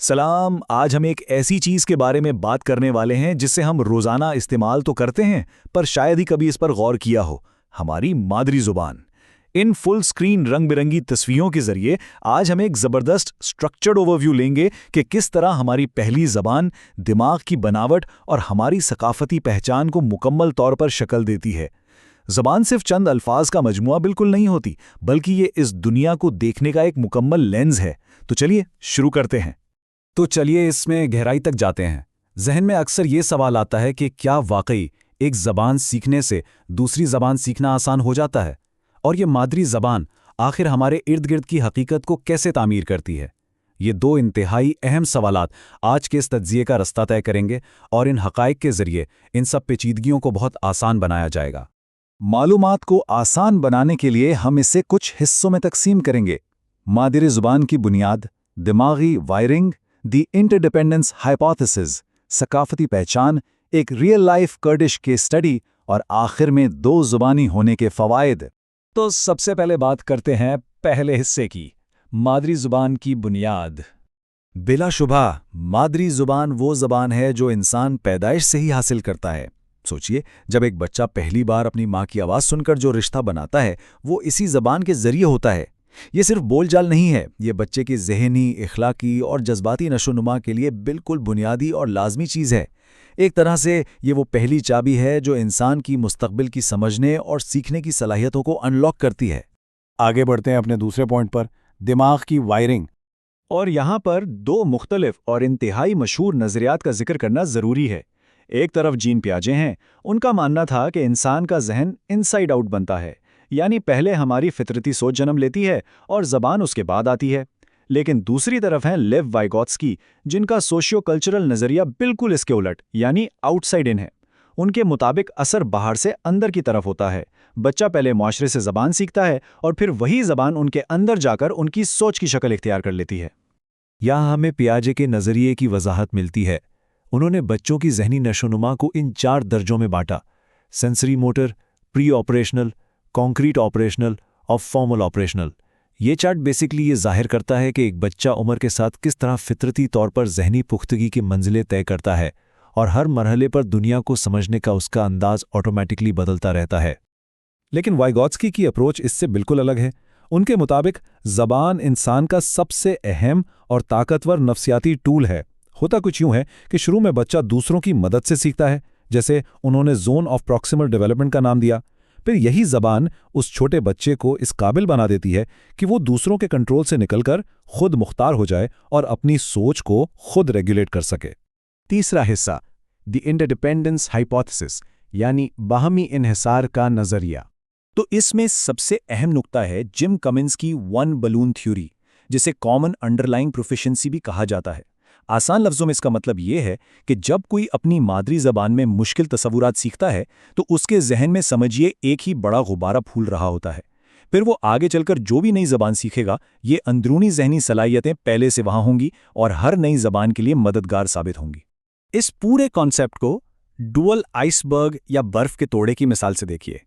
सलाम। आज हम एक ऐसी चीज के बारे में बात करने वाले हैं जिसे हम रोजाना इस्तेमाल तो करते हैं पर शायद ही कभी इस पर गौर किया हो। हमारी मादरी जुबान। इन फुल स्क्रीन रंग बिरंगी तस्वीरों के जरिए आज हम एक जबरदस्त स्ट्रक्चर्ड ओवरव्यू लेंगे कि किस तरह हमारी पहली जबान दिमाग की बनावट और हमारी सकाफती पहचान को मुकम्मल तौर पर शक्ल देती है। जबान सिर्फ चंद अल्फाज का मजमुआ बिल्कुल नहीं होती, बल्कि ये इस दुनिया को देखने का एक मुकम्मल लेंस है। तो चलिए शुरू करते हैं। तो चलिए इसमें गहराई तक जाते हैं। जहन में अक्सर ये सवाल आता है कि क्या वाकई एक ज़बान सीखने से दूसरी ज़बान सीखना आसान हो जाता है? और ये मादरी ज़बान आखिर हमारे इर्द गिर्द की हकीकत को कैसे तामीर करती है? ये दो इंतहाई अहम सवालात आज के इस तज्ज़िये का रास्ता तय करेंगे और इन हक़ाइक़ के ज़रिए इन सब पेचीदगियों को बहुत आसान बनाया जाएगा। मालूमात को आसान बनाने के लिए हम इसे कुछ हिस्सों में तकसीम करेंगे। मादरी ज़ुबान की बुनियाद, दिमागी वायरिंग, दी इंटरडिपेंडेंस हाइपोथेसिस, सकाफती पहचान, एक रियल लाइफ कर्डिश केस स्टडी और आखिर में दो ज़ुबानी होने के फ़वाइद। तो सबसे पहले बात करते हैं पहले हिस्से की, मादरी ज़ुबान की बुनियाद। बिलाशुबा मादरी ज़ुबान वो ज़बान है जो इंसान पैदाइश से ही हासिल करता है। सोचिए, जब एक बच्चा पहली बार अपनी माँ की आवाज़ सुनकर जो रिश्ता बनाता है वो इसी ज़बान के ज़रिए होता है। ये सिर्फ बोलचाल नहीं है, ये बच्चे की ज़हनी, इखलाकी और जज्बाती नशोनुमा के लिए बिल्कुल बुनियादी और लाजमी चीज़ है। एक तरह से ये वो पहली चाबी है जो इंसान की मुस्तकबिल की समझने और सीखने की सलाहियतों को अनलॉक करती है। आगे बढ़ते हैं अपने दूसरे पॉइंट पर, दिमाग की वायरिंग। और यहाँ पर दो मुख्तलिफ और इंतहाई मशहूर नज़रियात का जिक्र करना ज़रूरी है। एक तरफ जीन पियाजे हैं, उनका मानना था कि इंसान का जहन इनसाइड आउट बनता है, यानी पहले हमारी फितरती सोच जन्म लेती है और ज़बान उसके बाद आती है। लेकिन दूसरी तरफ हैं लेव वाइगोत्स्की, जिनका सोशियो कल्चरल नज़रिया बिल्कुल इसके उलट, यानी आउटसाइड इन है। उनके मुताबिक असर बाहर से अंदर की तरफ होता है। बच्चा पहले मुआशरे से ज़बान सीखता है और फिर वही ज़बान उनके अंदर जाकर उनकी सोच की शक्ल इख्तियार कर लेती है। यहाँ हमें पियाजे के नज़रिए की वजाहत मिलती है। उन्होंने बच्चों की ज़हनी नशोनुमा को इन 4 दर्जों में बांटा: sensory motor, pre operational, concrete operational और फॉर्मल ऑपरेशनल। ये चार्ट बेसिकली ये जाहिर करता है कि एक बच्चा उम्र के साथ किस तरह फितरती तौर पर ज़हनी पुख्तगी की मंजिलें तय करता है और हर मरहले पर दुनिया को समझने का उसका अंदाज ऑटोमेटिकली बदलता रहता है। लेकिन वाइगोत्स्की की अप्रोच इससे बिल्कुल अलग है। उनके मुताबिक ज़बान इंसान का सबसे अहम और ताकतवर नफ्सियाती टूल है। होता कुछ यूं है कि शुरू में बच्चा दूसरों की मदद से सीखता है, जैसे उन्होंने जोन ऑफ प्रॉक्सिमल डेवलपमेंट का नाम दिया। फिर यही ज़बान उस छोटे बच्चे को इस काबिल बना देती है कि वो दूसरों के कंट्रोल से निकलकर खुद मुख्तार हो जाए और अपनी सोच को खुद रेगुलेट कर सके। तीसरा हिस्सा, द इंटरडिपेंडेंस हाइपोथेसिस, यानी बाहमी इन्हिसार का नज़रिया। तो इसमें सबसे अहम नुक्ता है जिम कमिंस की वन बलून थ्योरी, जिसे कॉमन अंडरलाइंग प्रोफिशिएंसी भी कहा जाता है। आसान लफ्ज़ों में इसका मतलब ये है कि जब कोई अपनी मादरी ज़बान में मुश्किल तसव्वुरात सीखता है तो उसके जहन में समझिए एक ही बड़ा गुब्बारा फूल रहा होता है। फिर वो आगे चलकर जो भी नई ज़बान सीखेगा, ये अंदरूनी जहनी सलाहियतें पहले से वहाँ होंगी और हर नई ज़बान के लिए मददगार साबित होंगी। इस पूरे कॉन्सेप्ट को डुअल आइसबर्ग या बर्फ़ के तोड़े की मिसाल से देखिए।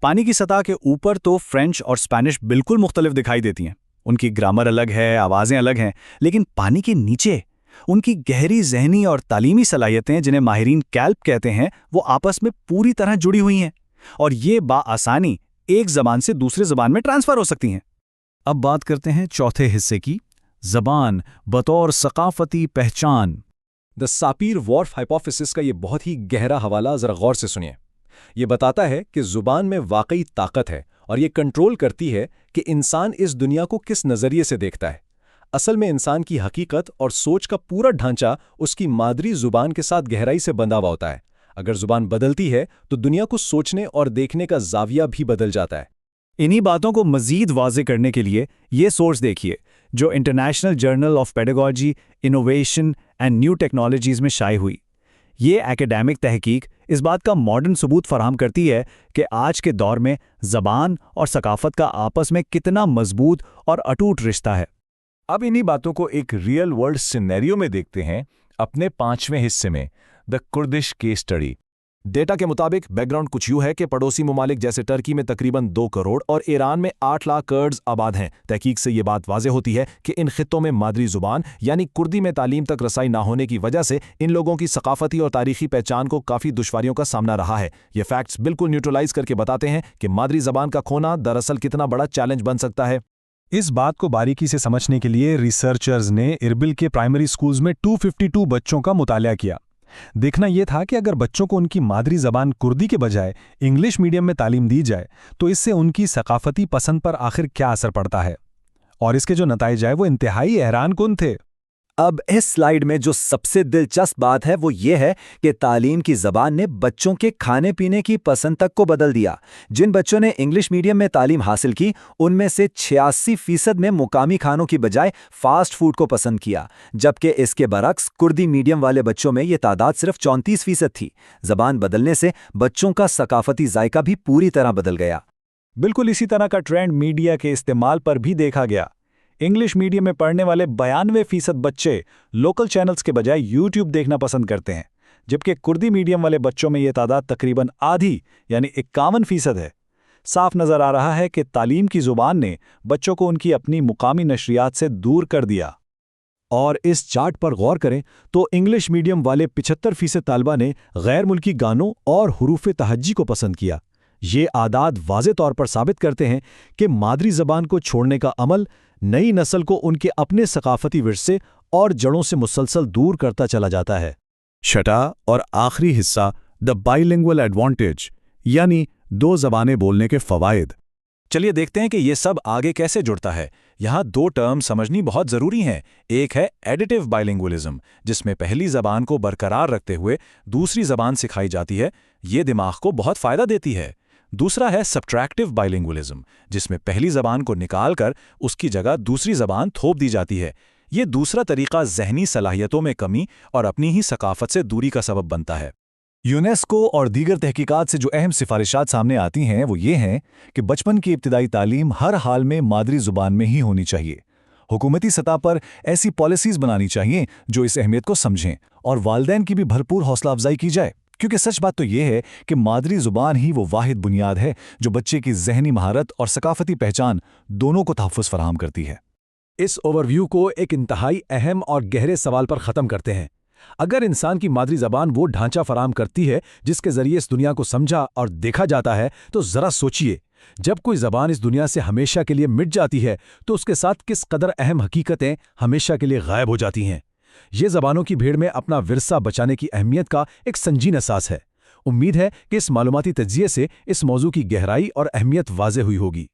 पानी की सतह के ऊपर तो फ्रेंच और स्पेनिश बिल्कुल मुख्तलिफ दिखाई देती हैं, उनकी ग्रामर अलग है, आवाज़ें अलग हैं, लेकिन पानी के नीचे उनकी गहरी ज़हनी और तालीमी सलाहियतें, जिन्हें माहिरीन कैल्प कहते हैं, वो आपस में पूरी तरह जुड़ी हुई हैं और ये बाआसानी एक ज़बान से दूसरे ज़बान में ट्रांसफ़र हो सकती हैं। अब बात करते हैं चौथे हिस्से की, ज़बान बतौर सकाफती पहचान। द सापीर-वॉर्फ हाइपोथेसिस का ये बहुत ही गहरा हवाला ज़रा गौर से सुनिए। ये बताता है कि ज़ुबान में वाकई ताकत है और ये कंट्रोल करती है कि इंसान इस दुनिया को किस नज़रिए से देखता है। असल में इंसान की हकीकत और सोच का पूरा ढांचा उसकी मादरी ज़ुबान के साथ गहराई से बंधा हुआ होता है। अगर ज़ुबान बदलती है तो दुनिया को सोचने और देखने का ज़ाविया भी बदल जाता है। इन्हीं बातों को मज़ीद वाज़े करने के लिए ये सोर्स देखिए, जो international journal of pedagogy, innovation and new technologies में शाये हुई। ये एकेडमिक तहकीक इस बात का मॉडर्न सबूत फराहम करती है कि आज के दौर में ज़बान और सकाफत का आपस में कितना मजबूत और अटूट रिश्ता है। अब इन्हीं बातों को एक रियल वर्ल्ड सिनेरियो में देखते हैं अपने 5वें हिस्से में, the Kurdish case study. Data के मुताबिक बैकग्राउंड कुछ यूं है कि पड़ोसी ममालिक जैसे टर्की में तकरीबन 2 करोड़ और ईरान में 8 लाख कर्ड्स आबाद हैं। तहकीक से ये बात वाज़ेह होती है कि इन खित्तों में मादरी ज़ुबान यानी कुर्दी में तालीम तक रसाई ना होने की वजह से इन लोगों की सकाफती और तारीखी पहचान को काफ़ी दुश्वारियों का सामना रहा है। ये फैक्ट्स बिल्कुल न्यूट्रलाइज करके बताते हैं कि मादरी ज़बान का खोना दरअसल कितना बड़ा चैलेंज बन सकता है। इस बात को बारीकी से समझने के लिए रिसर्चर्स ने इरबिल के प्राइमरी स्कूल्स में 252 बच्चों का मुतालिया किया। देखना यह था कि अगर बच्चों को उनकी मादरी ज़बान कुर्दी के बजाय इंग्लिश मीडियम में तालीम दी जाए तो इससे उनकी सकाफती पसंद पर आखिर क्या असर पड़ता है, और इसके जो नतीजे आए वो इंतहाई हैरानकुन थे। अब इस स्लाइड में जो सबसे दिलचस्प बात है वो ये है कि तालीम की ज़बान ने बच्चों के खाने पीने की पसंद तक को बदल दिया। जिन बच्चों ने इंग्लिश मीडियम में तालीम हासिल की उनमें से 86% ने मुकामी खानों की बजाय फास्ट फूड को पसंद किया, जबकि इसके बरक्स कुर्दी मीडियम वाले बच्चों में ये तादाद सिर्फ 34% थी। ज़बान बदलने से बच्चों का सकाफती जायका भी पूरी तरह बदल गया। बिल्कुल इसी तरह का ट्रेंड मीडिया के इस्तेमाल पर भी देखा गया। इंग्लिश मीडियम में पढ़ने वाले 92% बच्चे लोकल चैनल्स के बजाय यूट्यूब देखना पसंद करते हैं, जबकि कुर्दी मीडियम वाले बच्चों में ये तादाद तकरीबन आधी यानी 51% है। साफ नज़र आ रहा है कि तालीम की ज़ुबान ने बच्चों को उनकी अपनी मुकामी नशरियात से दूर कर दिया। और इस चार्ट पर गौर करें तो इंग्लिश मीडियम वाले 75% तालबा ने गैर मुल्की गानों और हुरूफ तहज्जी को पसंद किया। ये आदाद वाज़े तौर पर साबित करते हैं कि मादरी ज़बान को छोड़ने का अमल नई नस्ल को उनके अपने सकाफती विरसे और जड़ों से मुसलसल दूर करता चला जाता है। छठा और आखिरी हिस्सा, द बाइलिंगुअल एडवांटेज, यानी 2 ज़बानें बोलने के फ़वाइद। चलिए देखते हैं कि ये सब आगे कैसे जुड़ता है। यहाँ 2 टर्म समझनी बहुत ज़रूरी हैं। एक है एडिटिव बाइलिंगुअलिज्म, जिसमें पहली ज़बान को बरकरार रखते हुए दूसरी ज़बान सिखाई जाती है। ये दिमाग को बहुत फ़ायदा देती है। दूसरा है सब्ट्रैक्टिव बाइलिंगुअलिज्म, जिसमें पहली ज़बान को निकालकर उसकी जगह दूसरी ज़बान थोप दी जाती है। ये दूसरा तरीका ज़हनी सलाहियतों में कमी और अपनी ही सकाफत से दूरी का सबब बनता है। यूनेस्को और दीगर तहकीकात से जो अहम सिफारिशात सामने आती हैं वो ये हैं कि बचपन की इब्तिदाई तालीम हर हाल में मादरी ज़ुबान में ही होनी चाहिए। हुकूमती सतह पर ऐसी पॉलिसीज़ बनानी चाहिए जो इस अहमियत को समझें, और वालिदैन की भी भरपूर हौसला अफजाई की जाए, क्योंकि सच बात तो ये है कि मादरी ज़ुबान ही वो वाहिद बुनियाद है जो बच्चे की ज़हनी महारत और सकाफती पहचान दोनों को तहफ़्फ़ुज़ फराहम करती है। इस ओवरव्यू को एक इंतहाई अहम और गहरे सवाल पर ख़त्म करते हैं। अगर इंसान की मादरी ज़बान वो ढांचा फराहम करती है जिसके ज़रिए इस दुनिया को समझा और देखा जाता है, तो ज़रा सोचिए, जब कोई ज़बान इस दुनिया से हमेशा के लिए मिट जाती है तो उसके साथ किस कदर अहम हकीकतें हमेशा के लिए गायब हो जाती हैं। ये ज़बानों की भीड़ में अपना विरसा बचाने की अहमियत का एक संजीन एहसास है। उम्मीद है कि इस मालूमाती तज्ज़िये से इस मौजू की गहराई और अहमियत वाज़ेह हुई होगी।